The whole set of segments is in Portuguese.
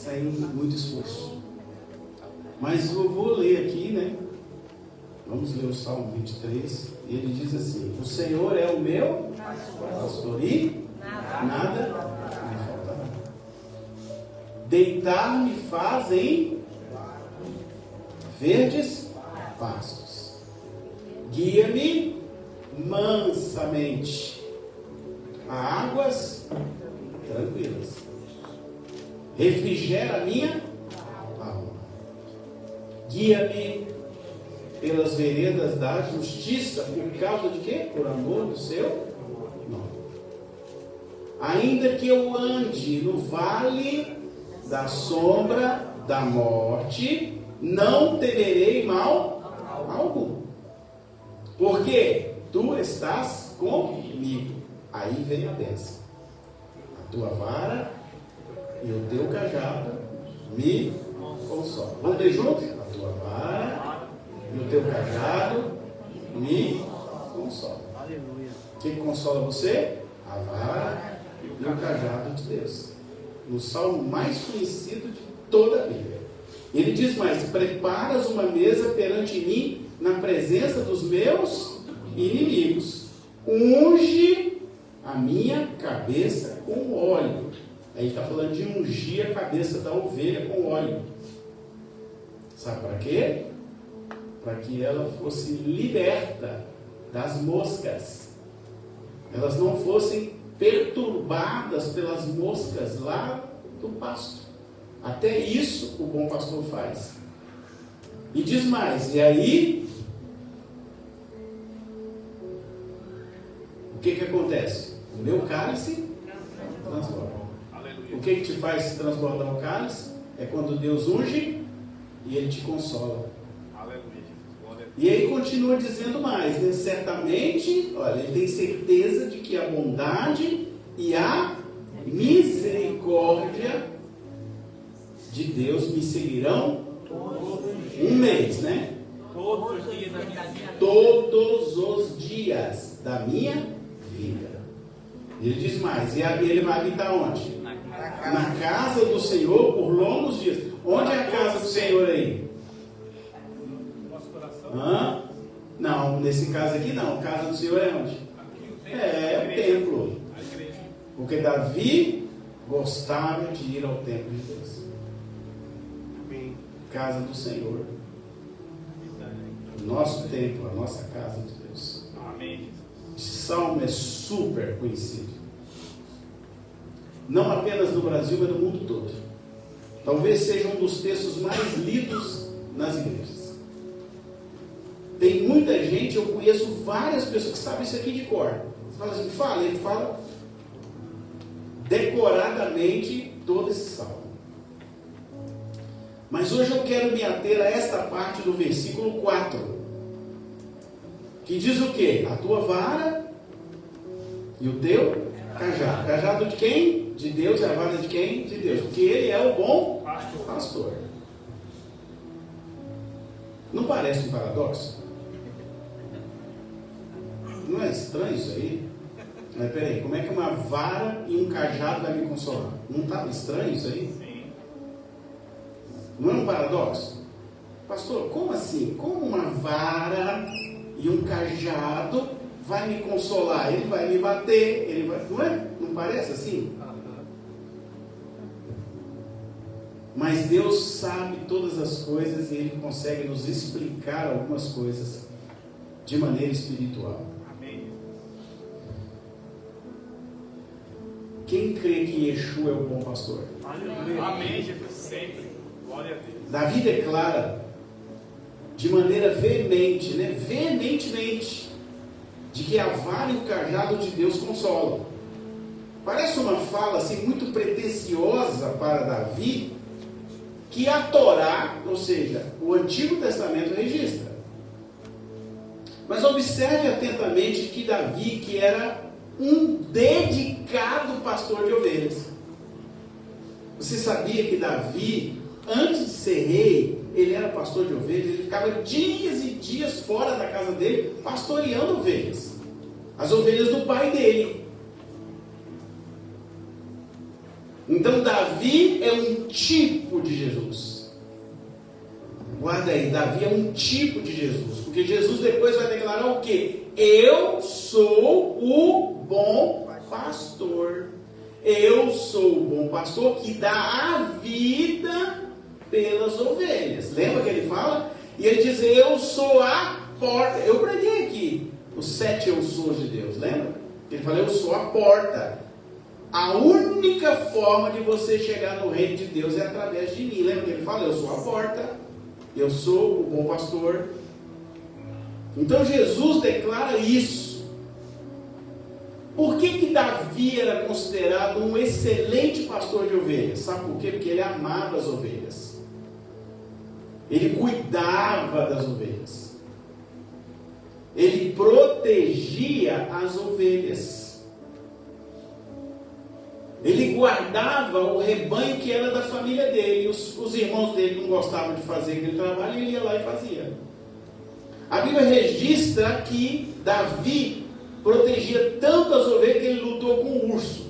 sem muito esforço. Mas eu vou ler aqui, né? Vamos ler o Salmo 23. Ele diz assim: o Senhor é o meu pastor e nada me faltará. Deitar-me faz em verdes pastos. Guia-me mansamente a águas tranquilas. Refrigera a minha alma. Guia-me pelas veredas da justiça. Por causa de quê? Por amor do seu nome. Ainda que eu ande no vale da sombra da morte, não temerei mal algum. Porque tu estás comigo. Aí vem a bênção. A tua vara e o teu cajado me consolam. Vamos ler juntos? A tua vara e o teu cajado me consolam. O que consola você? A vara e o cajado de Deus. No salmo mais conhecido de toda a Bíblia. Ele diz mais: preparas uma mesa perante mim na presença dos meus inimigos. Unge a minha cabeça com óleo. Aí está falando de ungir a cabeça da ovelha com óleo. Sabe para quê? Para que ela fosse liberta das moscas. Elas não fossem perturbadas pelas moscas lá do pasto. Até isso o bom pastor faz. E diz mais: e aí, o que acontece? O meu cálice transborda. O que te faz transbordar o cálice? É quando Deus unge e Ele te consola. E aí continua dizendo mais, né? Certamente, olha, ele tem certeza de que a bondade e a misericórdia de Deus me seguirão um mês, né? Todos os dias da minha vida. Ele diz mais: e ele vai habitar onde? Na casa do Senhor por longos dias. Onde é a casa do Senhor aí? Hã? Não, nesse caso aqui não. A casa do Senhor é onde? É o templo. Porque Davi gostava de ir ao templo de Deus. Casa do Senhor. O nosso templo, a nossa casa de Deus. Esse salmo é super conhecido. Não apenas no Brasil, mas no mundo todo. Talvez seja um dos textos mais lidos nas igrejas. Tem muita gente, eu conheço várias pessoas que sabem isso aqui de cor. Você fala assim, ele fala decoradamente todo esse salmo. Mas hoje eu quero me ater a esta parte do versículo 4, que diz o quê? A tua vara e o teu cajado. Cajado de quem? De Deus. E a vara de quem? De Deus. Porque Ele é o bom pastor. Não parece um paradoxo? Não é estranho isso aí? Mas peraí, como é que uma vara e um cajado vai me consolar? Não está estranho isso aí? Não é um paradoxo? Pastor, como assim? Como uma vara e um cajado vai me consolar? Ele vai me bater, ele vai... Não é? Não parece assim? Mas Deus sabe todas as coisas e Ele consegue nos explicar algumas coisas de maneira espiritual. Quem crê que Yeshua é o bom pastor? Amém, Jesus, sempre. Glória a Deus. Davi declara de maneira veemente, né? Veementemente, de que a vara e o cajado de Deus consolam. Parece uma fala assim muito pretensiosa para Davi, que a Torá, ou seja, o Antigo Testamento registra. Mas observe atentamente que Davi, que era um dedicado pastor de ovelhas. Você sabia que Davi, antes de ser rei, ele era pastor de ovelhas? Ele ficava dias e dias fora da casa dele, pastoreando ovelhas. As ovelhas do pai dele. Então Davi é um tipo de Jesus. Guarda aí, Davi é um tipo de Jesus. Porque Jesus depois vai declarar o quê? Eu sou o bom pastor. Eu sou o bom pastor que dá a vida pelas ovelhas. Lembra que ele fala? E ele diz, eu sou a porta. Eu preguei aqui os 7 eu sou de Deus, lembra? Ele fala, eu sou a porta. A única forma de você chegar no reino de Deus é através de mim. Lembra que ele fala, eu sou a porta, eu sou o bom pastor. Então Jesus declara isso. Por que Davi era considerado um excelente pastor de ovelhas? Sabe por quê? Porque ele amava as ovelhas. Ele cuidava das ovelhas. Ele protegia as ovelhas. Ele guardava o rebanho que era da família dele. Os irmãos dele não gostavam de fazer aquele trabalho, ele ia lá e fazia. A Bíblia registra que Davi protegia tanto as ovelhas que ele lutou com o urso.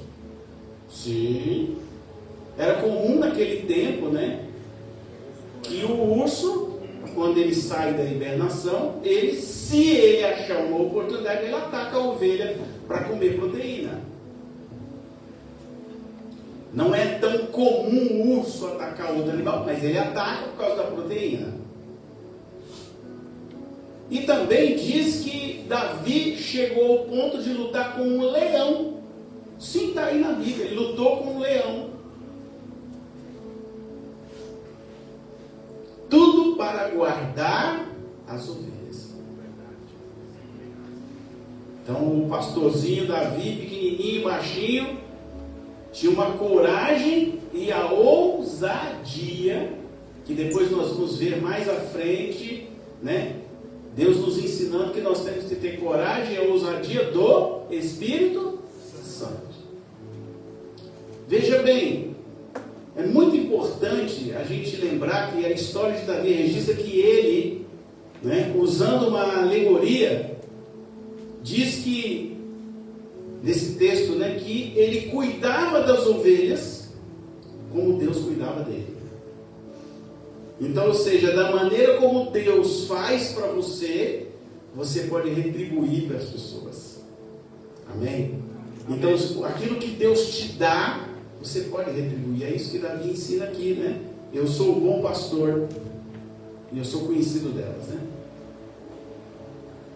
Sim. Era comum naquele tempo, né? Que o urso, quando ele sai da hibernação, se ele achar uma oportunidade, ele ataca a ovelha para comer proteína. Não é tão comum o urso atacar outro animal, mas ele ataca por causa da proteína. E também diz que Davi chegou ao ponto de lutar com um leão. Sim, está aí na Bíblia, ele lutou com um leão. Tudo para guardar as ovelhas. Então o pastorzinho Davi, pequenininho, baixinho, tinha uma coragem e a ousadia, que depois nós vamos ver mais à frente, né? Deus nos ensinando que nós temos que ter coragem e a ousadia do Espírito Santo. Veja bem, é muito importante a gente lembrar que a história de Davi registra que ele, né, usando uma alegoria, diz que, nesse texto, né, que ele cuidava das ovelhas como Deus cuidava dele. Então, ou seja, da maneira como Deus faz para você, você pode retribuir para as pessoas. Amém? Então, aquilo que Deus te dá, você pode retribuir. É isso que Davi ensina aqui, né? Eu sou o bom pastor e eu sou conhecido delas, né?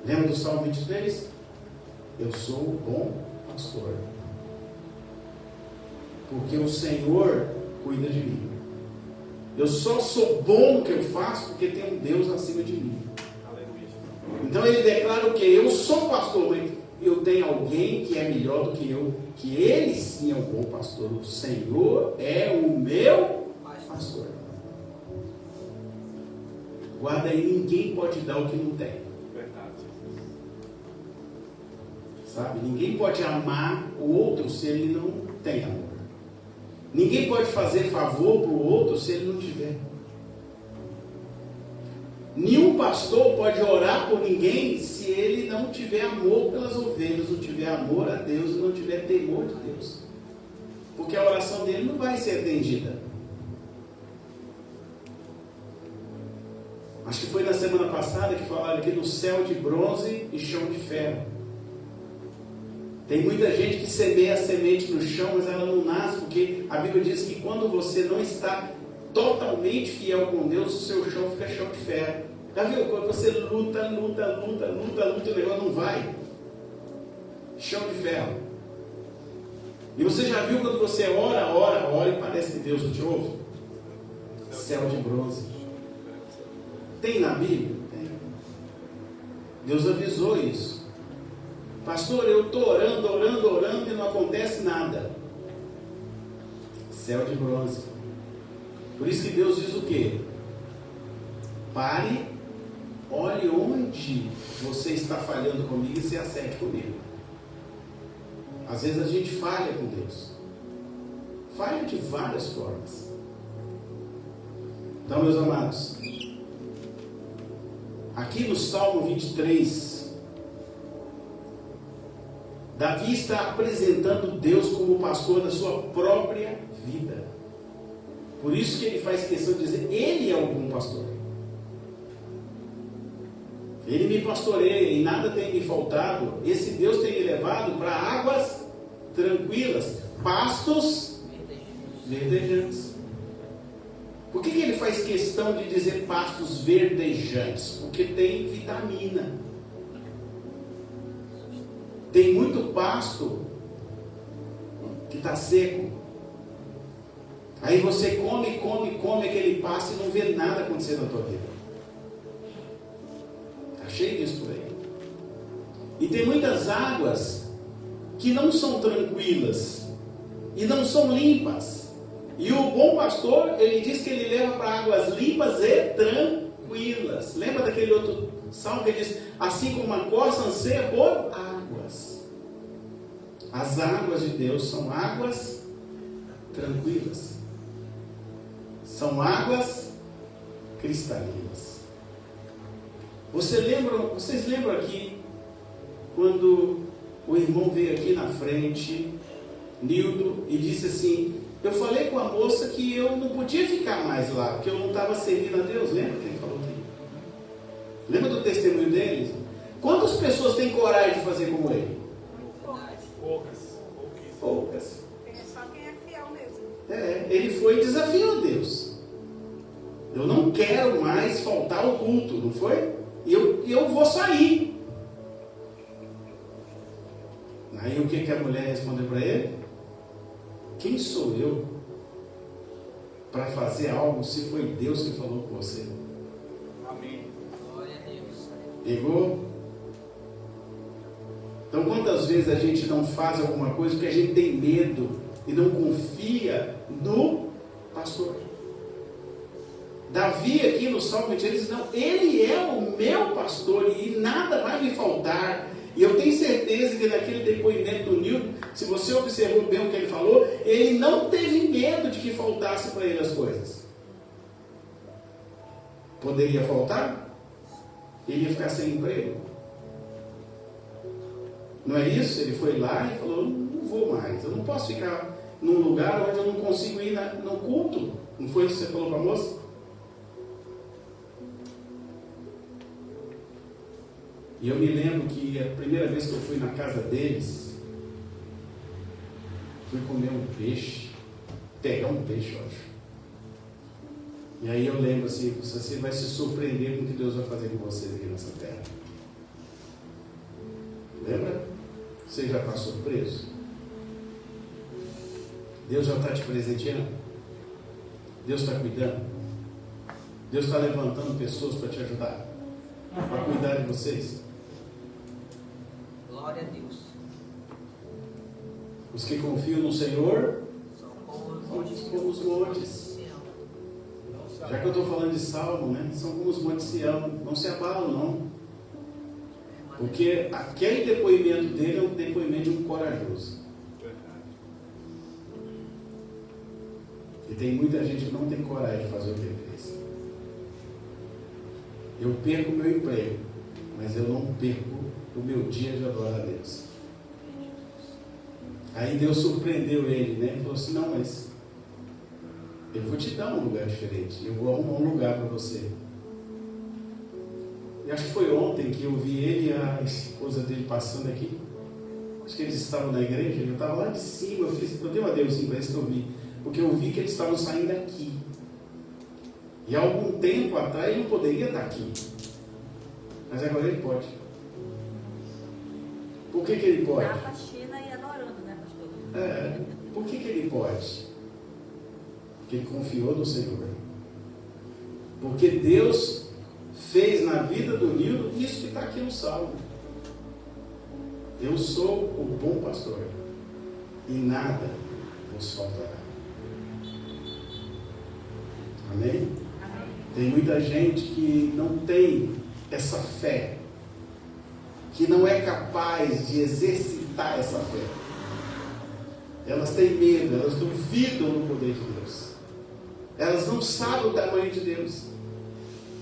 Lembra do Salmo 23? Eu sou o bom pastor, porque o Senhor cuida de mim. Eu só sou bom no que eu faço porque tem um Deus acima de mim. Então ele declara o que? Eu sou pastor, mas eu tenho alguém que é melhor do que eu, que ele sim é o bom pastor. O Senhor é o meu pastor. Guarda aí, ninguém pode dar o que não tem. Sabe? Ninguém pode amar o outro se ele não tem amor. Ninguém pode fazer favor para o outro se ele não tiver. Nenhum pastor pode orar por ninguém se ele não tiver amor pelas ovelhas, não tiver amor a Deus e não tiver temor de Deus. Porque a oração dele não vai ser atendida. Acho que foi na semana passada que falaram aqui do céu de bronze e chão de ferro. Tem muita gente que semeia a semente no chão, mas ela não nasce, porque a Bíblia diz que quando você não está totalmente fiel com Deus, o seu chão fica chão de ferro. Já viu? Quando você luta, o negócio não vai. Chão de ferro. E você já viu quando você ora e parece que Deus não te ouve? Céu de bronze. Tem na Bíblia? Tem. Deus avisou isso. Pastor, eu estou orando e não acontece nada. Céu de bronze. Por isso que Deus diz o quê? Pare, olhe onde você está falhando comigo e se acerte comigo. Às vezes a gente falha com Deus. Falha de várias formas. Então, meus amados, aqui no Salmo 23, Davi está apresentando Deus como pastor da sua própria vida. Por isso que ele faz questão de dizer, ele é o bom pastor. Ele me pastoreia e nada tem me faltado. Esse Deus tem me levado para águas tranquilas, pastos verdejantes. Por que ele faz questão de dizer pastos verdejantes? Porque tem vitamina. Tem muito pasto que está seco. Aí você come aquele pasto e não vê nada acontecer na tua vida. Está cheio disso por aí. E tem muitas águas que não são tranquilas e não são limpas. E o bom pastor, ele diz que ele leva para águas limpas e tranquilas. Lembra daquele outro salmo que diz, assim como a corça anseia por águas. As águas de Deus são águas tranquilas. São águas cristalinas. Vocês lembram aqui, quando o irmão veio aqui na frente, Nildo, e disse assim, eu falei com a moça que eu não podia ficar mais lá, porque eu não estava servindo a Deus. Lembra que ele falou aqui? Lembra do testemunho dele? Quantas pessoas têm coragem de fazer como ele? Poucas. É só quem é fiel mesmo. Ele foi e desafiou a Deus. Eu não quero mais faltar ao culto, não foi? E eu vou sair. Aí o que a mulher respondeu para ele? Quem sou eu para fazer algo se foi Deus que falou com você? Amém. Glória a Deus. Pegou? Então quantas vezes a gente não faz alguma coisa porque a gente tem medo e não confia no pastor? Davi aqui no Salmo 23 diz, não, ele é o meu pastor e nada vai me faltar. E eu tenho certeza que naquele depoimento do Nilton, se você observou bem o que ele falou, ele não teve medo de que faltasse para ele as coisas. Poderia faltar? Ele ia ficar sem emprego. Não é isso? Ele foi lá e falou, não vou mais, eu não posso ficar num lugar onde eu não consigo ir no culto. Não foi isso que você falou para a moça? E eu me lembro que a primeira vez que eu fui na casa deles, fui comer um peixe, pegar um peixe, eu acho. E aí eu lembro assim, você vai se surpreender com o que Deus vai fazer com vocês aqui nessa terra. Lembra? Você já está surpreso? Deus já está te presenteando? Deus está cuidando? Deus está levantando pessoas para te ajudar? Para cuidar de vocês? Glória a Deus. Os que confiam no Senhor São como como os montes. Já que eu estou falando de Salmo, né? São como os montes de Sião. Não se abalam, não. Porque aquele depoimento dele é um depoimento de um corajoso. E tem muita gente que não tem coragem de fazer o que ele fez. Eu perco o meu emprego, mas eu não perco o meu dia de adorar a Deus. Aí Deus surpreendeu ele, né? Ele falou assim, não, mas eu vou te dar um lugar diferente. Eu vou arrumar um lugar para você. E acho que foi ontem que eu vi ele e a esposa dele passando aqui. Acho que eles estavam na igreja. Eu estava lá de cima. Eu dei uma Deus assim para isso que eu vi. Porque eu vi que eles estavam saindo daqui. E há algum tempo atrás ele não poderia estar aqui. Mas agora ele pode. Por que ele pode? Na faxina e adorando, né, pastor? Por que ele pode? Porque ele confiou no Senhor. Porque Deus fez na vida do Nildo isso que está aqui no Salmo. Eu sou o bom pastor e nada vos faltará. Amém? Amém. Tem muita gente que não tem essa fé, que não é capaz de exercitar essa fé. Elas têm medo, elas duvidam do poder de Deus. Elas não sabem o tamanho de Deus.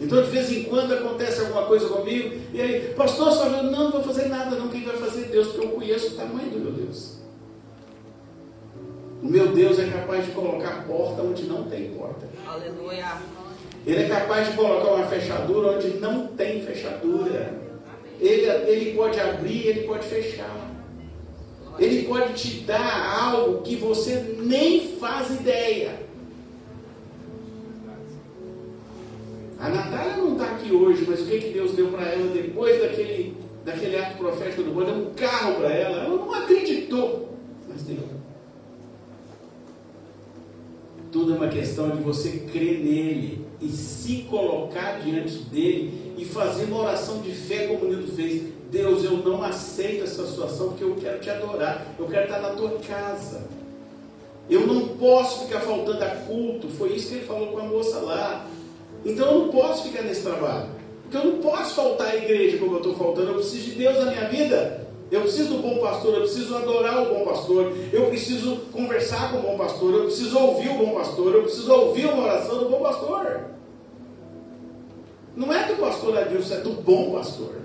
Então de vez em quando acontece alguma coisa comigo, e aí, pastor, só eu não vou fazer nada, não, quem vai fazer Deus, porque eu conheço o tamanho do meu Deus. meu Deus é capaz de colocar porta onde não tem porta. Aleluia. Ele é capaz de colocar uma fechadura onde não tem fechadura. Ele pode abrir, ele pode fechar. Ele pode te dar algo que você nem faz ideia. A Natália não está aqui hoje, mas o que Deus deu para ela depois daquele ato profético do Boi? Deu um carro para ela. Ela não acreditou, mas deu. Tudo é uma questão de você crer nele e se colocar diante dele e fazer uma oração de fé como o Nildo fez. Deus, eu não aceito essa situação porque eu quero te adorar, eu quero estar na tua casa. Eu não posso ficar faltando a culto. Foi isso que ele falou com a moça lá. Então eu não posso ficar nesse trabalho, porque eu não posso faltar à igreja como eu estou faltando. Eu preciso de Deus na minha vida. Eu preciso do bom pastor, eu preciso adorar o bom pastor, eu preciso conversar com o bom pastor, eu preciso ouvir o bom pastor, eu preciso ouvir uma oração do bom pastor. Não é do pastor Adilson, é do bom pastor.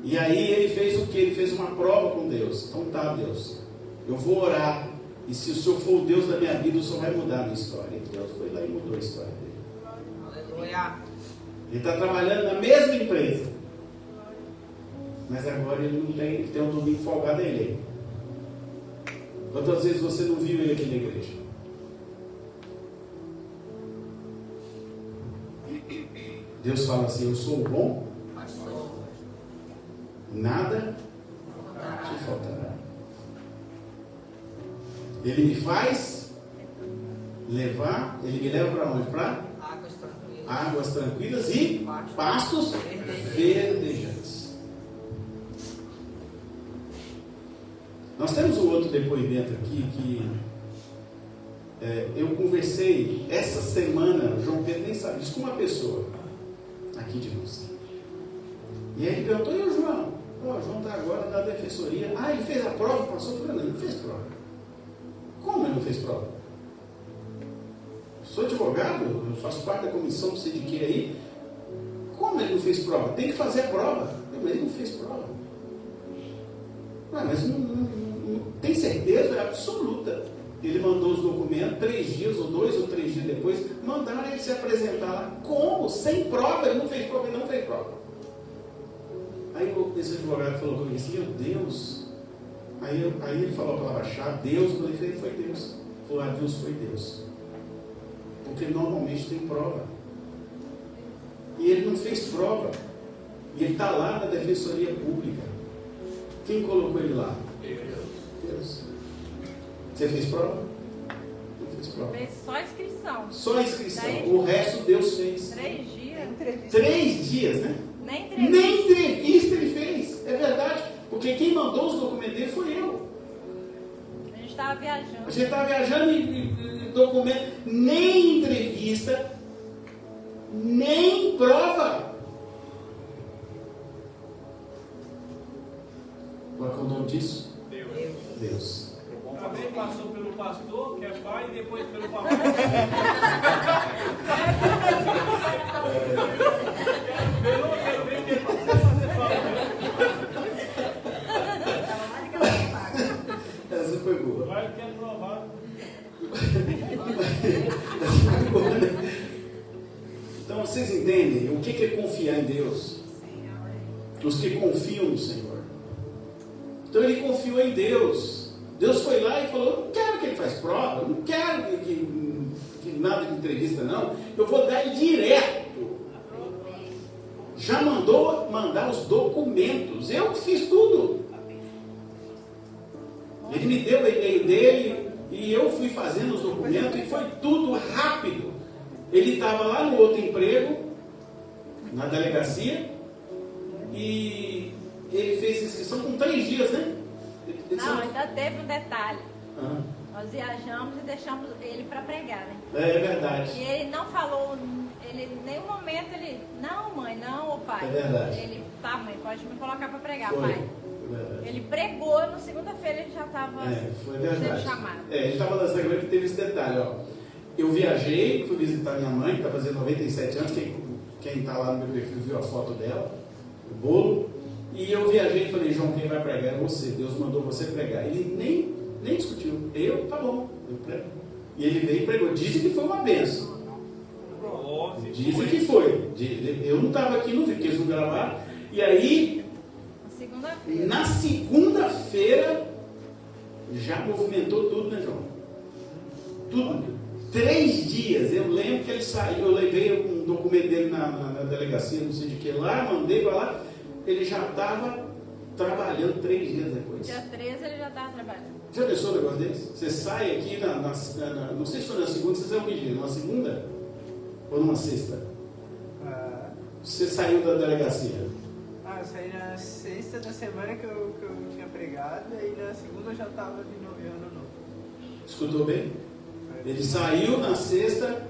E aí ele fez o que? Ele fez uma prova com Deus. Então tá, Deus, eu vou orar, e se o Senhor for o Deus da minha vida, o Senhor vai mudar a minha história. E Deus foi lá e mudou a história dele. Aleluia. Ele está trabalhando na mesma empresa, mas agora ele não tem, ele tem um domingo folgado a ele. Quantas vezes você não viu ele aqui na igreja? Deus fala assim: eu sou o bom Pastor. nada te faltará. Ele me faz levar, ele me leva para onde? Para Águas tranquilas. águas tranquilas e pastos verdejantes. Nós temos um outro depoimento aqui que eu conversei essa semana, o João Pedro nem sabe disso, com uma pessoa aqui de nós. E aí ele perguntou: e o João? O João está agora na defensoria. Ah, ele fez a prova, passou? Eu falei: não, ele não fez prova. Como ele não fez prova? Sou advogado, eu faço parte da comissão do CDQ aí. Como ele não fez prova? Tem que fazer a prova. Mas ele não fez prova. Mas não tem certeza absoluta. Ele mandou os documentos 3 dias, ou 2 ou 3 dias depois, mandaram ele se apresentar lá. Como? Sem prova? Ele não fez prova, ele não fez prova. Aí esse advogado falou comigo assim: meu Deus. Aí ele falou a palavra-chave, Deus. Quando ele fez, foi Deus. Ele falou: ah, Deus foi Deus. Porque normalmente tem prova. E ele não fez prova. E ele está lá na defensoria pública. Quem colocou ele lá? Deus. Você fez prova? Não fez prova. Fez só inscrição. Só inscrição. Daí, o resto Deus fez. 3 dias. 3 dias, né? Nem entrevista. Nem entrevista ele fez. É verdade. Porque quem mandou os documentos dele foi eu. A gente estava viajando. A gente estava viajando e documento. Nem entrevista, nem prova. Qual é o nome disso? Deus. Também passou pelo pastor, que é pai, e depois pelo papai. Quero ver quem passou fazer Essa foi boa. Vai que é provado. Então vocês entendem o que é confiar em Deus? Os que confiam no Senhor. Então ele confiou em Deus. Deus foi lá e falou: eu não quero que ele faça prova, eu não quero que nada de entrevista não, eu vou dar ele direto. Já mandou mandar os documentos, eu fiz tudo. Ele me deu o e-mail dele e eu fui fazendo os documentos e foi tudo rápido. Ele estava lá no outro emprego, na delegacia, e ele fez inscrição com 3 dias, né? Não, ainda teve um detalhe. Ah. Nós viajamos e deixamos ele para pregar, né? É verdade. E ele não falou, ele em nenhum momento ele, não mãe, não, ô pai. É verdade. Ele, tá mãe, pode me colocar para pregar, Foi. pai. Foi verdade. Ele pregou, na segunda-feira ele já estava Foi sendo verdade. chamado. Ele estava na segunda que teve esse detalhe, ó. Eu viajei, fui visitar minha mãe, que está fazendo 97 anos, quem está lá no meu perfil viu a foto dela, o bolo. E eu viajei e falei: João, quem vai pregar é você, Deus mandou você pregar. Ele nem Nem discutiu. Tá bom, eu prego. E ele veio e pregou. Dizem que foi uma benção. Dizem que foi. Eu não estava aqui, não vi, porque eles não gravaram. E aí, na segunda-feira, já movimentou tudo, né, João? Tudo. 3 dias. Eu lembro que ele saiu. Eu levei um documento dele na delegacia, não sei de que lá, mandei para lá. Ele já estava trabalhando 3 dias depois. Dia 13 ele já estava trabalhando. Já pensou um negócio desse? Você sai aqui, não sei se foi na segunda, você saiu que dia? Numa segunda? Ou numa sexta? Você saiu da delegacia? Eu saí na sexta da semana que eu tinha pregado, e aí na segunda eu já estava vindo ano novo. Escutou bem? Ele saiu na sexta,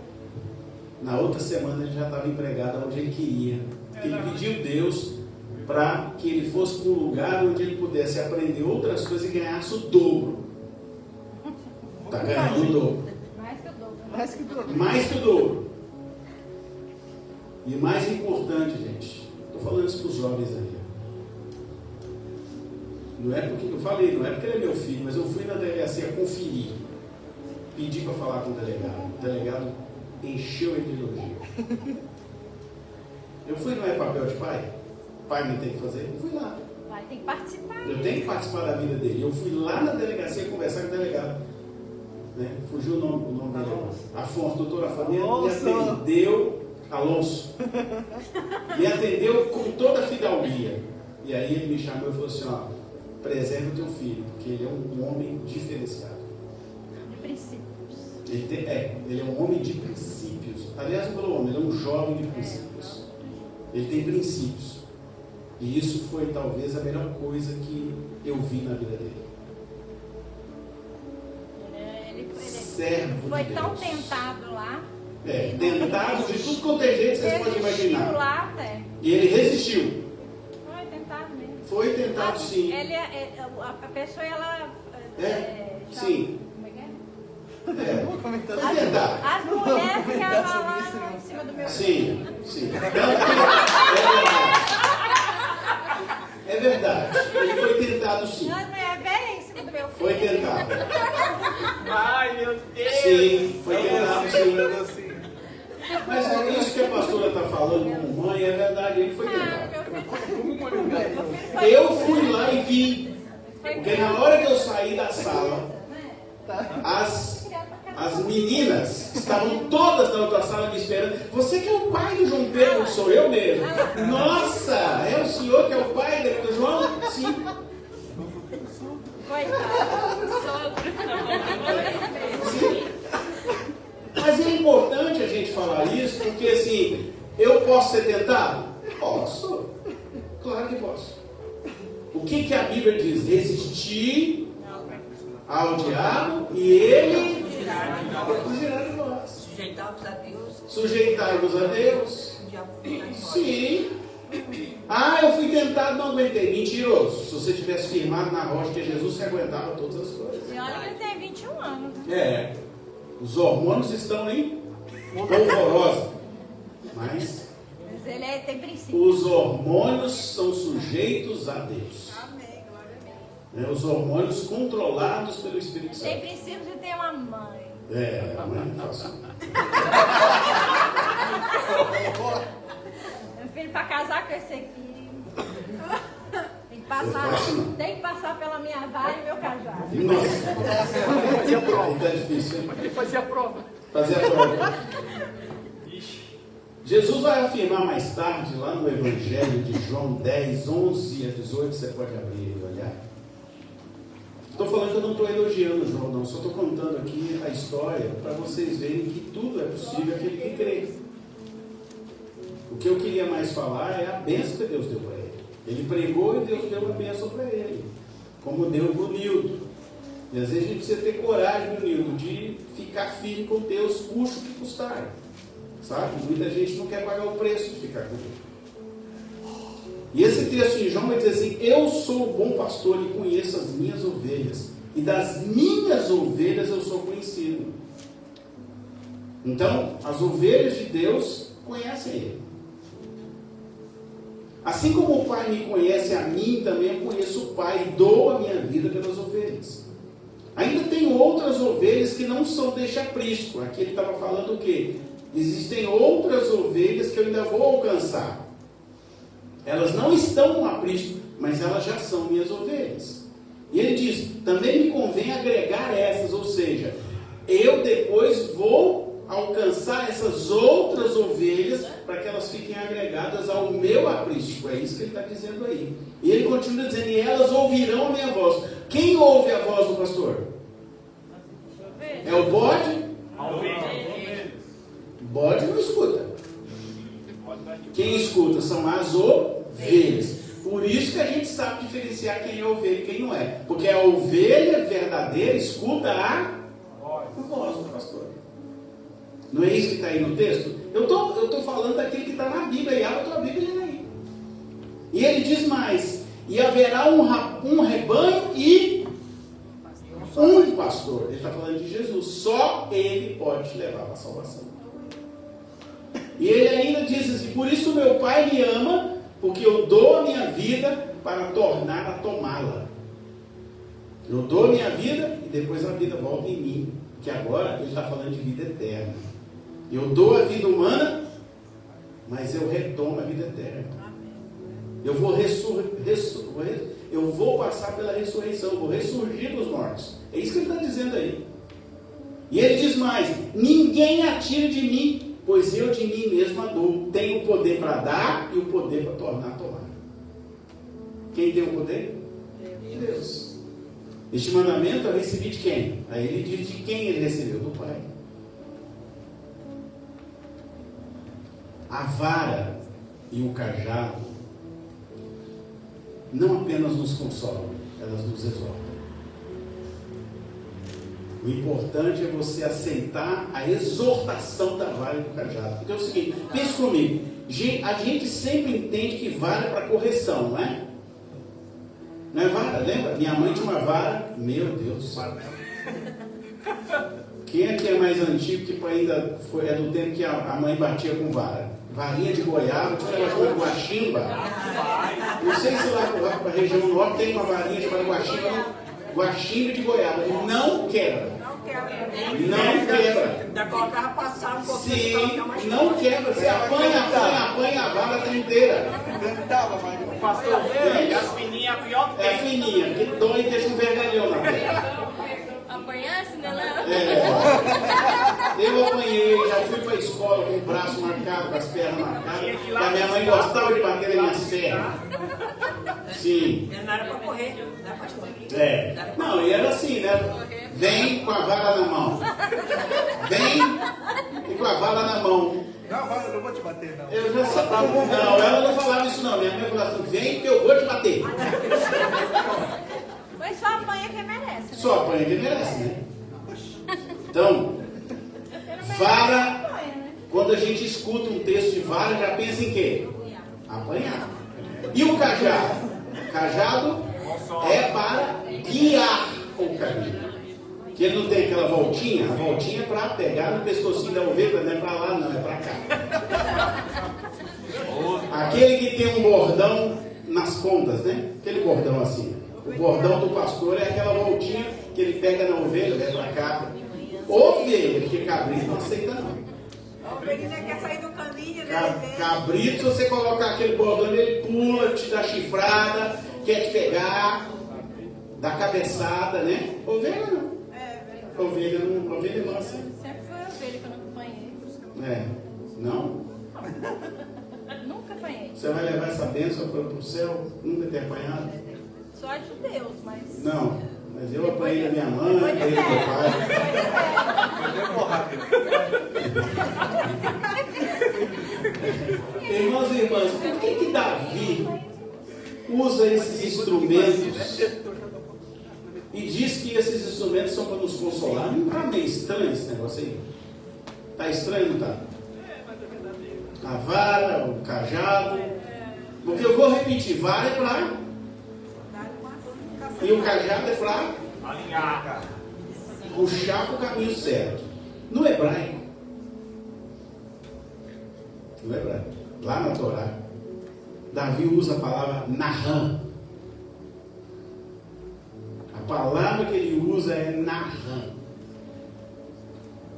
na outra semana ele já estava empregado onde ele queria. Ele pediu Deus para que ele fosse para um lugar onde ele pudesse aprender outras coisas e ganhasse o dobro. Está ganhando o dobro. Mais que o dobro. Mais que tudo. Mais que o dobro. E mais importante, gente, estou falando isso para os jovens aí. Não é porque eu falei, não é porque ele é meu filho, mas eu fui na delegacia conferir. Pedi para falar com o delegado. O delegado encheu ele de elogio. Eu fui, não é papel de pai? Pai não tem que fazer? Eu fui lá. Vai ter que participar. Eu tenho que participar da vida dele. Eu fui lá na delegacia conversar com o delegado. Né? Fugiu o nome dele. Afonso, doutor Afonso. Me atendeu, Alonso. Me atendeu com toda a fidalguia. E aí ele me chamou e falou assim: ó, preserva o teu filho, porque ele é um homem diferenciado. De princípios. Ele é um homem de princípios. Aliás, não falou homem, ele é um jovem de princípios. Ele tem princípios. E isso foi talvez a melhor coisa que eu vi na vida dele. Ele Servo foi de tão Deus. tentado lá. Tentado de tudo quanto é jeito, vocês podem imaginar. Lá até. E ele resistiu. Foi tentado mesmo. Foi tentado sim. A pessoa, ela... Sim. Como é que é? Foi tentado. As mulheres ficavam lá em cima do meu filho. Sim. É verdade. Ele foi tentado sim. As mulheres bem em cima do meu filho. Foi tentado. Ai, meu Deus! Sim, foi tentado sim. Mas é isso que a pastora está falando como mãe, é verdade, ele foi tentado. Eu fui lá e vi. Porque na hora que eu saí da sala, as meninas estavam todas na outra sala me esperando. Você que é o pai do João Pedro? Sou eu mesmo. Nossa, é o senhor que é o pai do João? Sim. Sim. Mas é importante a gente falar isso, porque assim, eu posso ser tentado? Posso. Claro que posso. O que a Bíblia diz? Resistir ao diabo e ele fugirá de vós. Sujeitar-vos a Deus. Sujeitar-vos a Deus. Sim. Eu fui tentado, não aguentei. Mentiroso. Se você tivesse firmado na rocha que Jesus, você aguentava todas as coisas. E olha que ele tem 21 anos. Né? Os hormônios estão em polvorosa. Mas ele tem princípios. os hormônios são sujeitos a Deus. Amém, glória a Deus. Os hormônios controlados pelo Espírito Tem Santo. princípios e tem uma mãe. A mãe não faz. Meu filho, para casar com esse aqui, tem que passar pela minha vara e meu cajado. Nossa. Fazia a prova. Tá difícil, hein? Ele fazia a prova. Fazer a prova. Jesus vai afirmar mais tarde, lá no Evangelho de João 10, 11 a 18, você pode abrir e olhar. Estou falando que eu não estou elogiando João, não, só estou contando aqui a história para vocês verem que tudo é possível aquele que crê. O que eu queria mais falar é a bênção que Deus deu para ele. Ele pregou e Deus deu uma bênção para ele, como deu para o Nildo. E às vezes a gente precisa ter coragem, Nildo, de ficar firme com Deus, custe o que custar. Sabe? Muita gente não quer pagar o preço de ficar com Ele. E esse texto em João vai dizer assim: eu sou o bom pastor e conheço as minhas ovelhas, e das minhas ovelhas eu sou conhecido. Então, as ovelhas de Deus conhecem Ele. Assim como o Pai me conhece a mim, também eu conheço o Pai e dou a minha vida pelas ovelhas. Ainda tem outras ovelhas que não são deste aprisco. Aqui ele estava falando o quê? Existem outras ovelhas que eu ainda vou alcançar. Elas não estão no aprisco, mas elas já são minhas ovelhas. E ele diz, também me convém agregar essas, ou seja, eu depois vou alcançar essas outras ovelhas para que elas fiquem agregadas ao meu aprisco. É isso que ele está dizendo aí. E ele continua dizendo, e elas ouvirão a minha voz. Quem ouve a voz do pastor? É o bode? Bode não escuta. Quem escuta são as ovelhas. Por isso que a gente sabe diferenciar quem é ovelha e quem não é. Porque a ovelha verdadeira escuta a voz do pastor. Não é isso que está aí no texto? Eu estou falando daquilo que está na Bíblia. E abre a tua Bíblia aí. E ele diz mais. E haverá um rebanho e um pastor. Ele está falando de Jesus. Só ele pode te levar para a salvação. E ele ainda diz assim, por isso meu Pai me ama, porque eu dou a minha vida para tornar a tomá-la. Eu dou a minha vida e depois a vida volta em mim. Que agora ele está falando de vida eterna. Eu dou a vida humana, mas eu retomo a vida eterna. Eu vou passar pela ressurreição, vou ressurgir dos mortos. É isso que ele está dizendo aí. E ele diz mais, ninguém atira de mim, pois eu de mim mesmo a dou. Tenho o poder para dar e o poder para tornar a tomar. Quem tem o poder? Deus. Este mandamento eu recebi de quem? Aí ele diz de quem ele recebeu? Do Pai. A vara e o cajado não apenas nos consolam, elas nos exortam. O importante é você aceitar a exortação da vara e do cajado. Então é o seguinte, pense comigo. A gente sempre entende que vara é para correção, não é? Não é vara, lembra? Minha mãe tinha uma vara, meu Deus do céu. Quem é que é mais antigo que ainda é do tempo que a mãe batia com vara? Varinha de goiaba, tinha um negócio chamado guaximba. Não sei se lá para a região norte tem uma varinha chamada guaximba. Guaximba de goiaba. Não quebra. Não quebra. Ainda colocava passar um pouquinho. Sim, não quebra. Você apanha a vara até inteira. Pastor, e as fininhas é pior que É fininha, que dói e deixa um vergalhão na perna. Apanhasse, né, Léo? Eu apanhei, já fui para a escola com o braço marcado, com as pernas marcadas. A minha mãe gostava de bater nas minhas pernas. Sim. Não era para correr, não era pastor. Não, e era assim, né? Vem com a vara na mão. Vem e com a vara na mão. Não, eu não vou te bater, não. Eu já sabia. Não, ela não falava isso não. Minha mãe falava assim, vem que eu vou te bater. Mas só apanha quem merece. Né? Só apanha quem merece, né? Então, vara, quando a gente escuta um texto de vara, já pensa em quê? Apanhar. E o cajado? Cajado é para guiar o caminho. Que ele não tem aquela voltinha, a voltinha é para pegar no pescocinho da ovelha, não é para lá, não, é para cá. Aquele que tem um bordão nas pontas, né? Aquele bordão assim. O bordão do pastor é aquela voltinha que ele pega na ovelha, vem para cá. Ovelha, porque cabrito não aceita não. A ovelha quer sair do caminho, né? Cabrito, se você colocar aquele bordão, ele pula, te dá chifrada, quer te pegar, dá cabeçada, né? Ovelha não. Ovelha não, ovelha é mansa. Sempre foi ovelha que eu não apanhei. Não? Nunca apanhei. Você vai levar essa bênção para o céu, nunca ter apanhado? Só de Deus, mas... Não, mas eu apanhei da minha mãe, apanhei do meu pai. Irmãos e irmãs, por que Davi usa esses instrumentos e diz que esses instrumentos são para nos consolar? Não está meio estranho esse negócio aí? Está estranho, não está? A vara, o cajado. Porque eu vou repetir, vara é para... E o cajado é para alinhar, puxar para o caminho certo. No hebraico, lá na Torá, Davi usa a palavra Naham. A palavra que ele usa é Naham.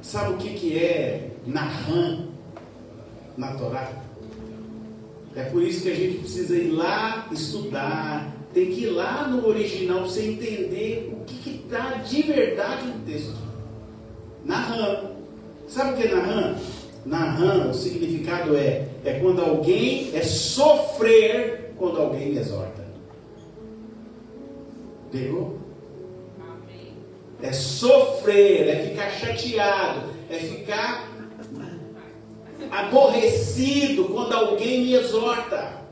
Sabe o que é Naham na Torá? É por isso que a gente precisa ir lá estudar, tem que ir lá no original para você entender o que está de verdade no texto. Naham. Sabe o que é Naham? Naham, o significado é quando alguém sofrer quando alguém exorta. Pegou? É sofrer, é ficar chateado, é ficar aborrecido quando alguém me exorta.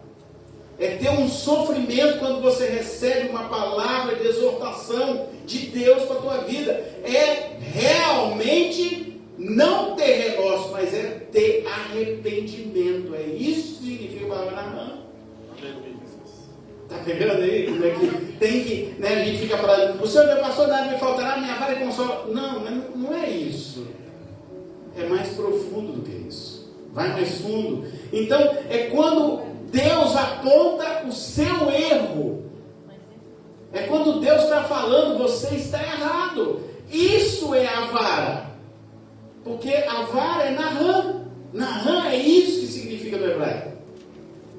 É ter um sofrimento quando você recebe uma palavra de exortação de Deus para a tua vida. É realmente não ter remorso, mas é ter arrependimento. É isso que significa a palavra Naham. Está pegando aí? Como é que tem que, né, a gente fica falando, o Senhor meu pastor, nada me faltará, minha vara e consola. Não é isso. É mais profundo do que isso. Vai mais fundo. Então, é quando Deus aponta o seu erro. É quando Deus está falando, você está errado. Isso é a vara. Porque a vara é Naham. Naham é isso que significa no hebraico.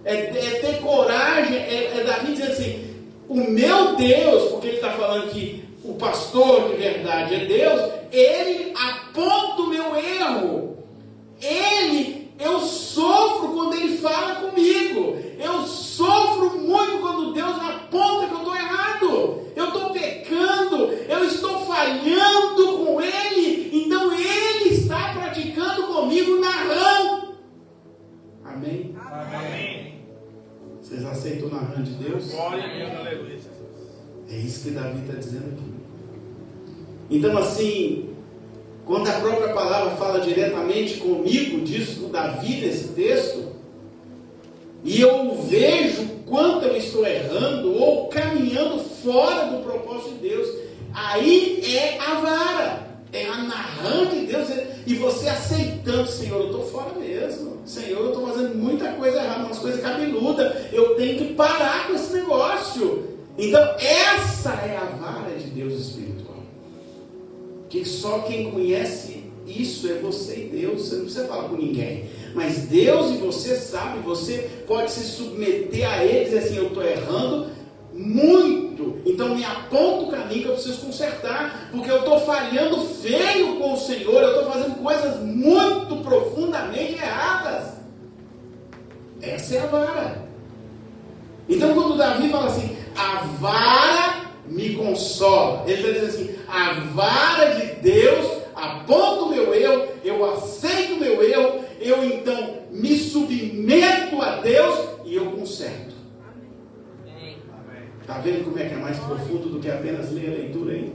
É ter coragem, é Davi dizer assim, o meu Deus, porque ele está falando que o pastor de verdade é Deus, ele aponta o meu erro. Eu sofro quando ele fala comigo. Eu sofro muito quando Deus aponta que eu estou errado. Eu estou pecando, eu estou falhando com ele, então ele está praticando comigo Naham. Amém? Amém. Vocês aceitam o Naham de Deus? Glória a Deus, aleluia, Jesus. É isso que Davi está dizendo aqui. Então, assim, quando a própria palavra fala diretamente comigo, diz o Davi nesse texto, e eu vejo quanto eu estou errando ou caminhando fora do propósito de Deus, aí é a vara, é a Naham de Deus, e você aceitando, Senhor, eu estou fora mesmo, Senhor, eu estou fazendo muita coisa errada, umas coisas cabeludas, eu tenho que parar com esse negócio. Então essa é a vara de Deus espiritual, que só quem conhece isso é você e Deus. Você não precisa falar com ninguém, mas Deus e você sabe, você pode se submeter a Ele e dizer assim, eu estou errando muito, então me aponta o caminho que eu preciso consertar, porque eu estou falhando feio com o Senhor, eu estou fazendo coisas muito profundamente erradas. Essa é a vara. Então quando Davi fala assim, a vara me consola, ele está dizendo assim, a vara de Deus aponta o meu erro, eu aceito o meu erro, eu então me submeto a Deus e eu conserto. Está vendo como é que é mais profundo do que apenas ler a leitura aí?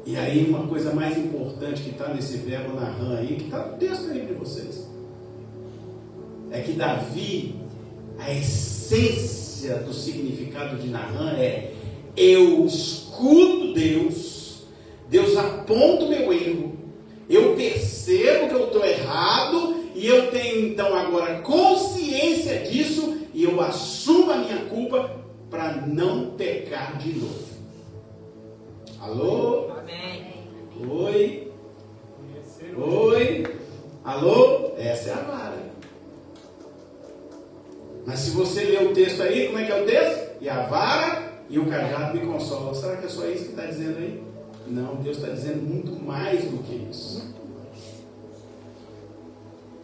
E aí uma coisa mais importante que está nesse verbo Naham aí, que está no texto aí de vocês, é que Davi, a essência do significado de Naham é, eu escuto Deus, Deus aponta o meu erro, eu percebo que eu estou errado, e eu tenho então agora consciência disso, e eu assumo a minha culpa para não pecar de novo. Alô? Amém. Oi? Oi? Alô? Essa é a vara. Mas se você ler o texto aí, como é que é o texto? E a vara e o cajado me consolam. Será que é só isso que está dizendo aí? Não, Deus está dizendo muito mais do que isso.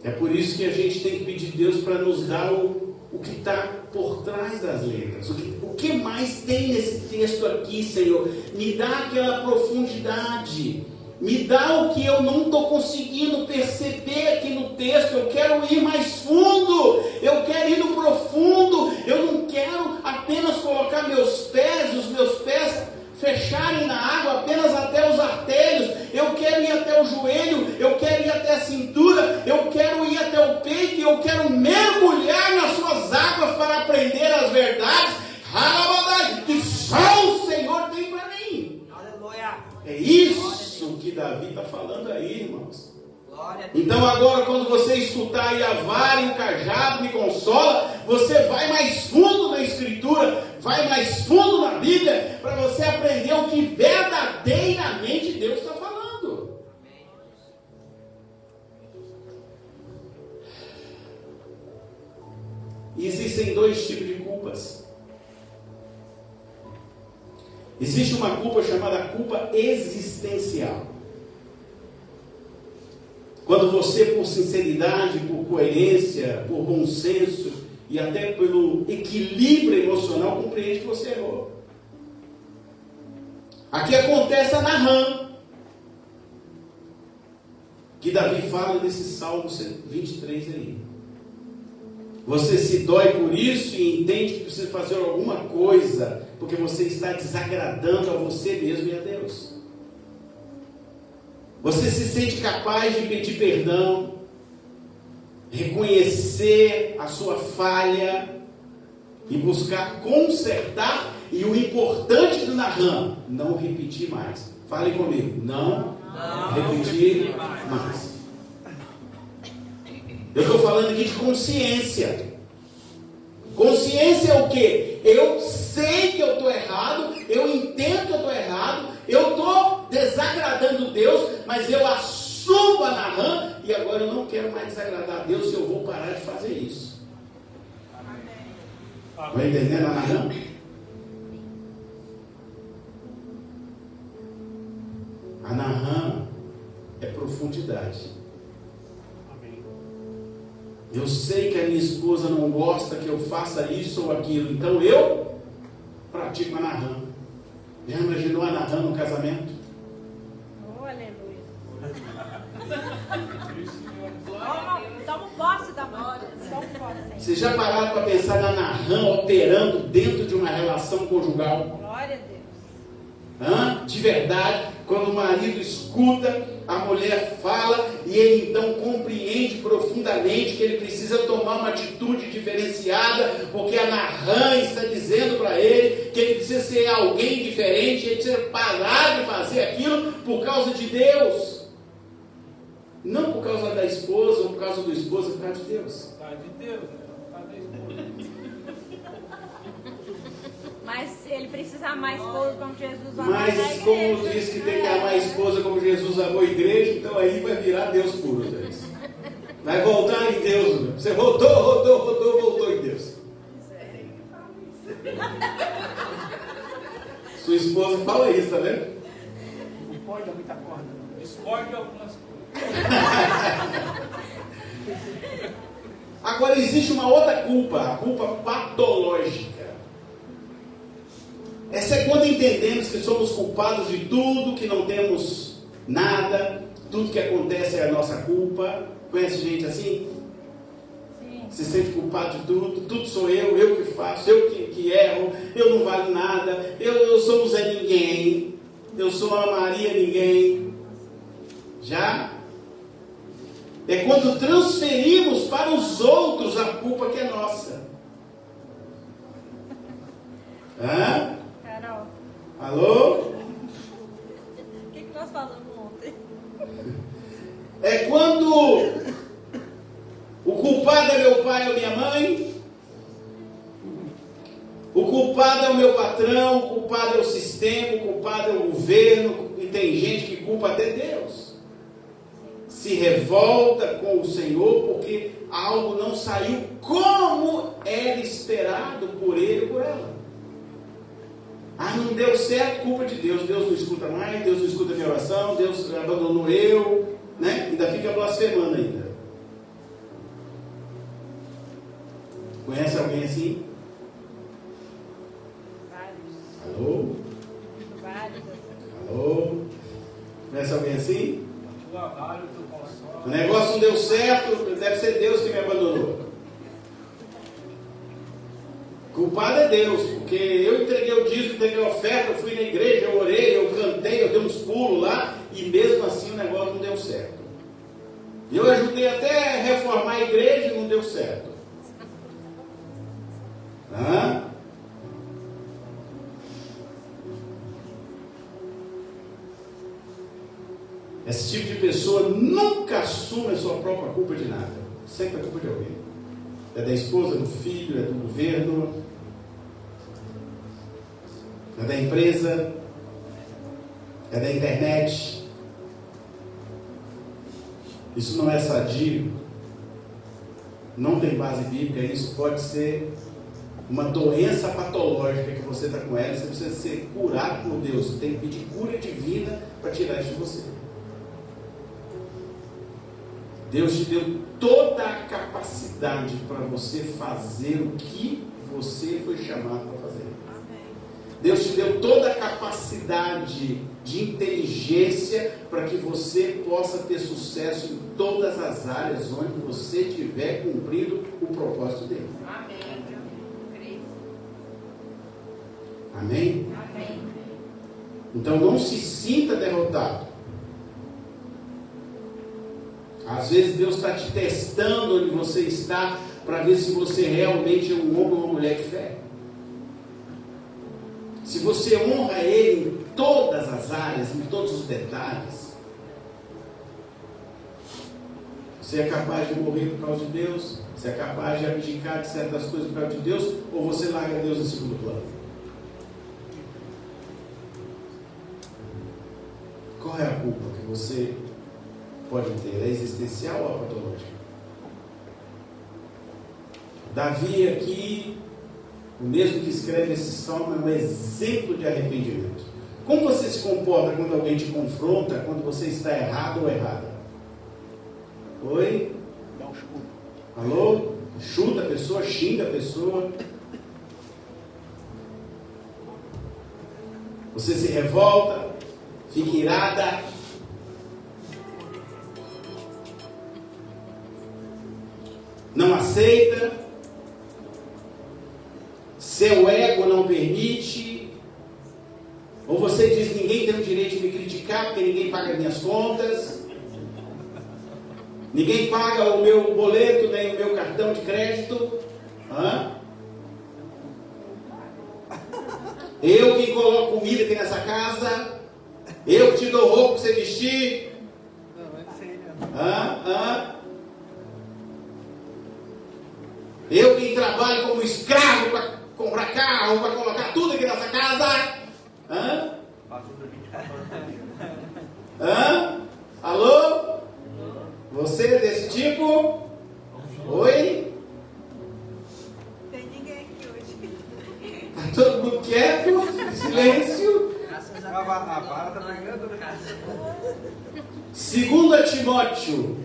É por isso que a gente tem que pedir a Deus para nos dar o que está por trás das letras. O que mais tem nesse texto aqui, Senhor? Me dá aquela profundidade. Me dá o que eu não estou conseguindo perceber aqui no texto. Eu quero ir mais fundo. Eu quero ir no profundo. Eu não quero apenas colocar meus pés, os meus pés fecharem na água apenas até os artérios. Eu quero ir até o joelho. Eu quero ir até a cintura. Eu quero ir até o peito. E eu quero mergulhar nas suas águas para aprender as verdades que só o Senhor tem para mim. Aleluia. É isso que Davi está falando aí, irmãos. Glória a Deus. Então agora quando você escutar aí a vara e o cajado me consola, você vai mais fundo na Escritura, vai mais fundo na Bíblia, para você aprender o que verdadeiramente Deus está falando. Existem dois tipos de culpas. Existe uma culpa chamada culpa existencial. Quando você, por sinceridade, por coerência, por bom senso e até pelo equilíbrio emocional, compreende que você errou. Aqui acontece a Naham, que Davi fala nesse Salmo 23 aí. Você se dói por isso e entende que precisa fazer alguma coisa, porque você está desagradando a você mesmo e a Deus. Você se sente capaz de pedir perdão, reconhecer a sua falha e buscar consertar. E o importante do Naham, não repetir mais. Falem comigo, não repetir mais. Eu estou falando aqui de consciência. Consciência é o quê? Eu sei que eu estou errado, eu entendo que eu estou errado, eu estou desagradando Deus, mas eu assumo a Naham e agora eu não quero mais desagradar a Deus, eu vou parar de fazer isso. Vai entendendo a Naham? A Naham é profundidade. Eu sei que a minha esposa não gosta que eu faça isso ou aquilo, então eu pratico a Naham. Já imaginou a Naham no casamento? Oh, aleluia. Toma posse da morte. Vocês já pararam para pensar na Naham operando dentro de uma relação conjugal? Glória a Deus. De verdade, quando o marido escuta, a mulher fala e ele então compreende profundamente que ele precisa tomar uma atitude diferenciada, porque a Naham está dizendo para ele que ele precisa ser alguém diferente, ele precisa parar de fazer aquilo por causa de Deus, não por causa da esposa ou por causa do esposo, por causa de Deus. Tá de Deus, né? Tá da esposa. Mas ele precisa amar a esposa como Jesus amou a Mas igreja. como diz que tem que amar a esposa como Jesus amou a igreja, então aí vai virar Deus puro. Vai voltar em Deus. Você voltou em Deus. Sua esposa fala isso, tá vendo? Não pode dar muita corda. Discorde algumas coisas. Agora existe uma outra culpa, a culpa patológica. Essa é quando entendemos que somos culpados de tudo, que não temos nada, tudo que acontece é a nossa culpa. Conhece gente assim? Sim. Se sente culpado de tudo sou eu que faço, eu que erro, eu não valho nada, eu sou um Zé Ninguém, eu sou uma Maria Ninguém. Já? É quando transferimos para os outros a culpa que é nossa. Hã? Carol, Alô? o que nós falamos ontem? É quando o culpado é meu pai ou minha mãe, o culpado é o meu patrão, o culpado é o sistema, o culpado é o governo, e tem gente que culpa até Deus. Se revolta com o Senhor porque algo não saiu como era esperado por ele ou por ela. Não deu certo, culpa de Deus. Deus não escuta mais, Deus não escuta a minha oração, Deus abandonou eu, né? Ainda fica blasfemando ainda. Conhece alguém assim? Vários. Alô? Vários. Alô? Conhece alguém assim? O trabalho do consórcio. O negócio não deu certo, deve ser Deus que me abandonou. Culpado é Deus, porque eu entreguei o dízimo, entreguei a oferta, eu fui na igreja, eu orei, eu cantei, eu dei uns pulos lá, e mesmo assim o negócio não deu certo. Eu ajudei até a reformar a igreja e não deu certo. Esse tipo de pessoa nunca assume a sua própria culpa de nada. Sempre é culpa de alguém. É da esposa, do filho, é do governo, é da empresa, é da internet. Isso não é sadio, não tem base bíblica. Isso pode ser uma doença patológica que você está com ela. Você precisa ser curado por Deus. Você tem que pedir cura divina para tirar isso de você. Deus te deu toda a capacidade para você fazer o que você foi chamado para fazer. Deus te deu toda a capacidade de inteligência para que você possa ter sucesso em todas as áreas onde você estiver cumprindo o propósito dele. Amém? Amém. Então não se sinta derrotado. Às vezes Deus está te testando onde você está para ver se você realmente é um homem ou uma mulher de fé. Se você honra Ele em todas as áreas, em todos os detalhes, você é capaz de morrer por causa de Deus, você é capaz de abdicar de certas coisas por causa de Deus, ou você larga Deus em segundo plano? Qual é a culpa que você pode ter? É existencial ou é patológica? Davi aqui, o mesmo que escreve esse salmo, é um exemplo de arrependimento. Como você se comporta quando alguém te confronta, quando você está errado ou errada? Oi? Dá um chute. Alô? Chuta a pessoa, xinga a pessoa. Você se revolta, fica irada. Não aceita. Seu ego não permite. Ou você diz: ninguém tem o direito de me criticar porque ninguém paga minhas contas. Ninguém paga o meu boleto, nem o meu cartão de crédito. Eu que coloco comida aqui nessa casa. Eu que te dou roupa para você vestir. Não sei não. Eu que trabalho como escravo para comprar carro, para colocar tudo aqui nessa casa. Alô? Você é desse tipo? Oi? Tem ninguém aqui hoje. Está todo mundo quieto? Silêncio? A vara está pegando. 2 Timóteo.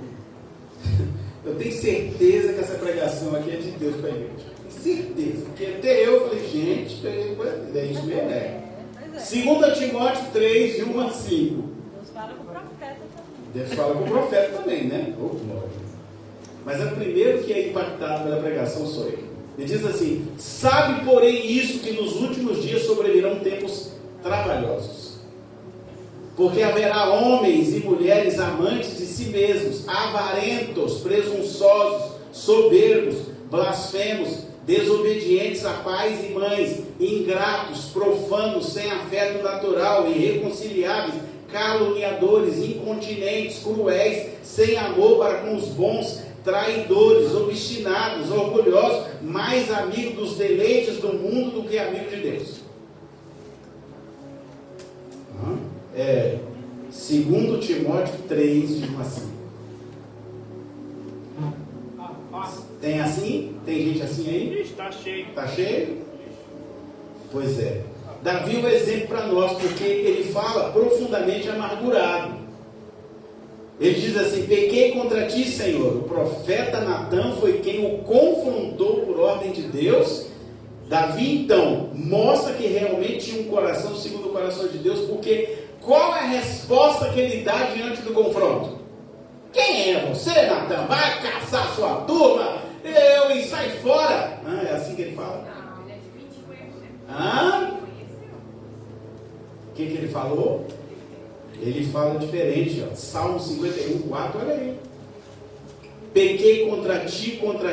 Eu tenho certeza que essa pregação aqui é de Deus para a igreja. Tenho certeza. Porque até eu falei: gente, é isso mesmo, né? Pois é. 2 Timóteo 3, de 1 a 5. Deus fala com o profeta também. Deus fala com o profeta também, né? Mas o primeiro que é impactado pela pregação sou eu. Ele diz assim: sabe, porém, isso, que nos últimos dias sobrevirão tempos trabalhosos. Porque haverá homens e mulheres amantes de si mesmos, avarentos, presunçosos, soberbos, blasfemos, desobedientes a pais e mães, ingratos, profanos, sem afeto natural, irreconciliáveis, caluniadores, incontinentes, cruéis, sem amor para com os bons, traidores, obstinados, orgulhosos, mais amigos dos deleites do mundo do que amigos de Deus. 2 Timóteo 3, de 1 a 5. Tem assim? Tem gente assim aí? Está cheio. Está cheio? Pois é. Davi é um exemplo para nós, porque ele fala profundamente amargurado. Ele diz assim: pequei contra ti, Senhor. O profeta Natã foi quem o confrontou por ordem de Deus. Davi, então, mostra que realmente tinha um coração segundo o coração de Deus, porque qual é a resposta que ele dá diante do confronto? Quem é você, Natã? Vai caçar sua turma? E sai fora. É assim que ele fala? Não, ele é de 20 conheceu. O que ele falou? Ele fala diferente, ó. Salmo 51, 4, olha aí. Pequei contra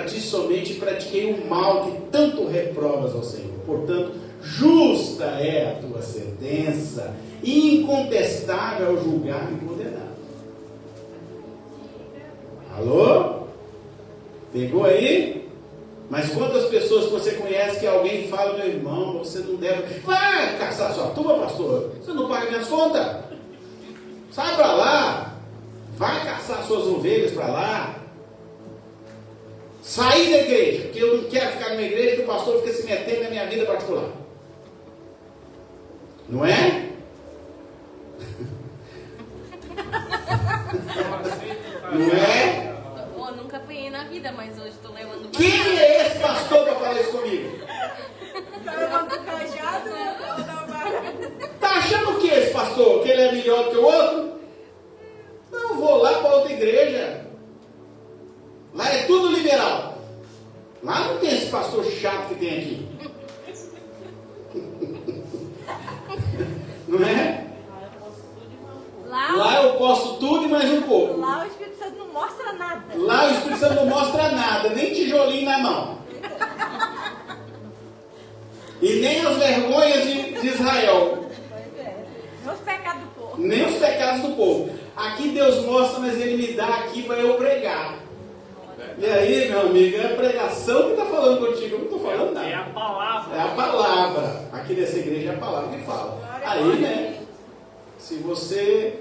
ti somente, pratiquei o mal que tanto reprovas ao Senhor. Portanto, justa é a tua sentença, e incontestável é o julgar-me condenado. Alô? Pegou aí? Mas quantas pessoas que você conhece que alguém fala, meu irmão, você não deve... Vai caçar sua turma, pastor. Você não paga minhas contas. Sai para lá. Vai caçar suas ovelhas para lá. Sair da igreja, porque eu não quero ficar numa igreja que o pastor fica se metendo na minha vida particular. Não é? Não é? Eu nunca apanhei na vida, mas hoje estou levando... Quem é esse pastor para falar isso comigo? Tá levando cajado ou da vara? Tá achando o que esse pastor? Que ele é melhor do que o outro? Não, vou lá para outra igreja. Lá é tudo liberal. Lá não tem esse pastor chato que tem aqui. Não é? Lá eu posso tudo e mais um pouco. Lá o Espírito Santo não mostra nada. Lá o Espírito Santo não mostra nada, nem tijolinho na mão. E nem as vergonhas de Israel. Pois é. Nem os pecados do povo. Nem os pecados do povo. Aqui Deus mostra, mas Ele me dá aqui para eu pregar. E aí, meu amigo, é a pregação que está falando contigo. Eu não estou falando nada. É a palavra. É a palavra. Aqui nessa igreja é a palavra que fala. Aí, né? Se você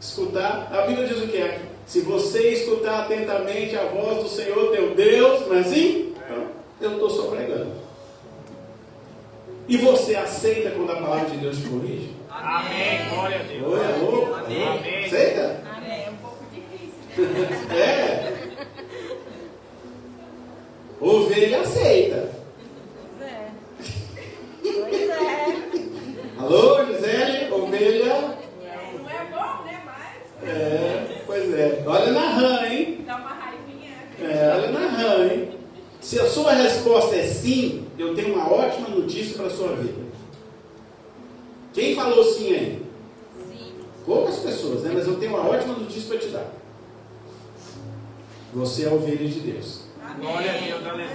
escutar, a Bíblia diz o que é? Se você escutar atentamente a voz do Senhor teu Deus, não é assim? Então, eu estou só pregando. E você aceita quando a palavra de Deus te corrige? Amém. Glória a Deus. Oi, alô? Amém. Aceita? Amém. É um pouco difícil. É. Ovelha aceita. Pois é. Pois é. Alô, Gisele? Ovelha? Não é bom, né? Mas É, pois é. Olha na rã, hein? dá uma raivinha. Olha na rã, hein? Se a sua resposta é sim, eu tenho uma ótima notícia para a sua vida. Quem falou sim aí? Sim. Poucas pessoas, né? Mas eu tenho uma ótima notícia para te dar. Você é a ovelha de Deus. Glória a Deus. Aleluia.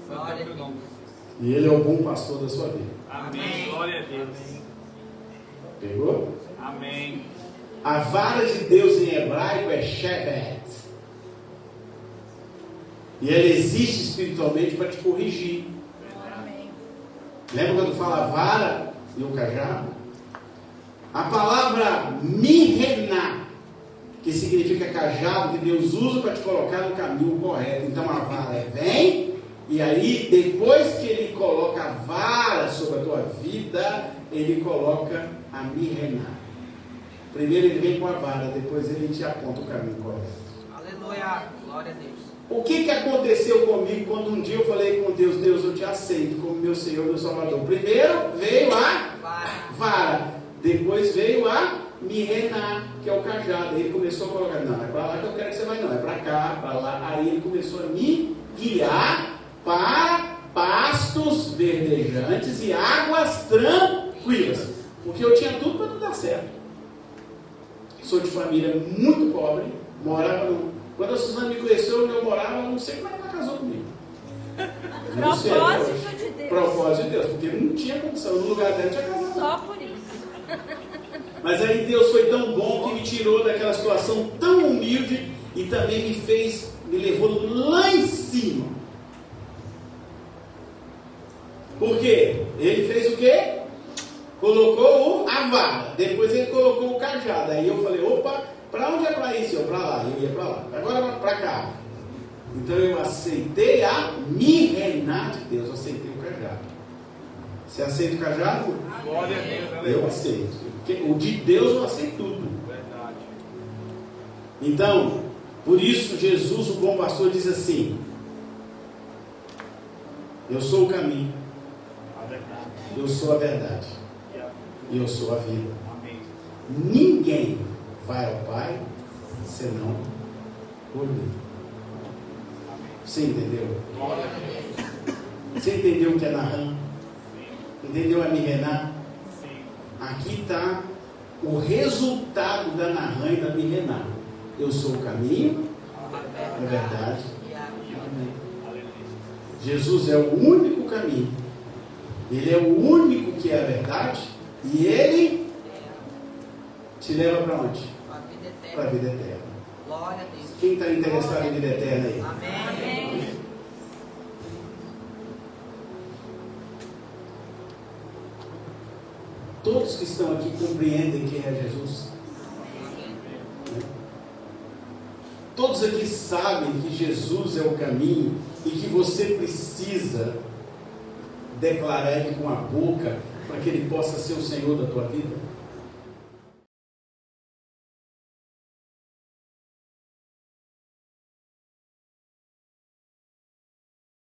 Glória a Deus. E Ele é o bom pastor da sua vida. Amém. Glória a Deus. Pegou? Amém. A vara de Deus em hebraico é Shevet. E ela existe espiritualmente para te corrigir. Amém. Lembra quando fala vara e o cajado? A palavra mirená, que significa cajado, que Deus usa para te colocar no caminho correto. Então a vara vem, e aí depois que Ele coloca a vara sobre a tua vida, Ele coloca a mirená. Primeiro Ele vem com a vara, depois Ele te aponta o caminho correto. Aleluia. Glória a Deus. O que aconteceu comigo quando um dia eu falei com Deus, Deus, eu te aceito como meu Senhor, meu Salvador? Primeiro veio a vara, depois veio a mirená, que é o cajado. Aí ele começou a colocar, não, é para lá que eu quero que você vai, não, é para cá, para lá. Aí ele começou a me guiar para pastos verdejantes e águas tranquilas, porque eu tinha tudo para não dar certo. Sou de família muito pobre, morava no... Quando a Suzana me conheceu, onde eu morava, eu não sei como ela casou comigo. Não sei, Propósito de Deus. Propósito de Deus, porque não tinha condição. No lugar dela tinha casado. Só por isso. Mas aí Deus foi tão bom que me tirou daquela situação tão humilde e também me levou lá em cima. Por quê? Ele fez o quê? Colocou a vara, depois ele colocou o cajado. Aí eu falei, opa, para onde é para ir, Senhor? Para lá, eu ia para lá. Agora para cá. Então eu aceitei a mirená de Deus, eu aceitei o cajado. Você aceita o cajado? Glória a Deus. Eu Aleluia. aceito. Porque o de Deus eu aceito tudo. Verdade. Então, por isso Jesus, o bom pastor, diz assim: eu sou o caminho, A verdade. eu sou a verdade e eu sou a vida. Amém. Ninguém vai ao Pai senão por mim. Você entendeu? Glória a Deus. Você entendeu o que é Naham? Entendeu a Mirená? Sim. Aqui está o resultado da Naham e da Mirená. Eu sou o caminho, a verdade. Amém. Aleluia. Jesus é o único caminho. Ele é o único que é a verdade. E Ele te leva para onde? A vida Para a eterna. vida eterna. Glória a Deus. Quem está interessado em vida eterna aí? Amém. Todos que estão aqui compreendem quem é Jesus? Todos aqui sabem que Jesus é o caminho e que você precisa declarar Ele com a boca para que Ele possa ser o Senhor da tua vida?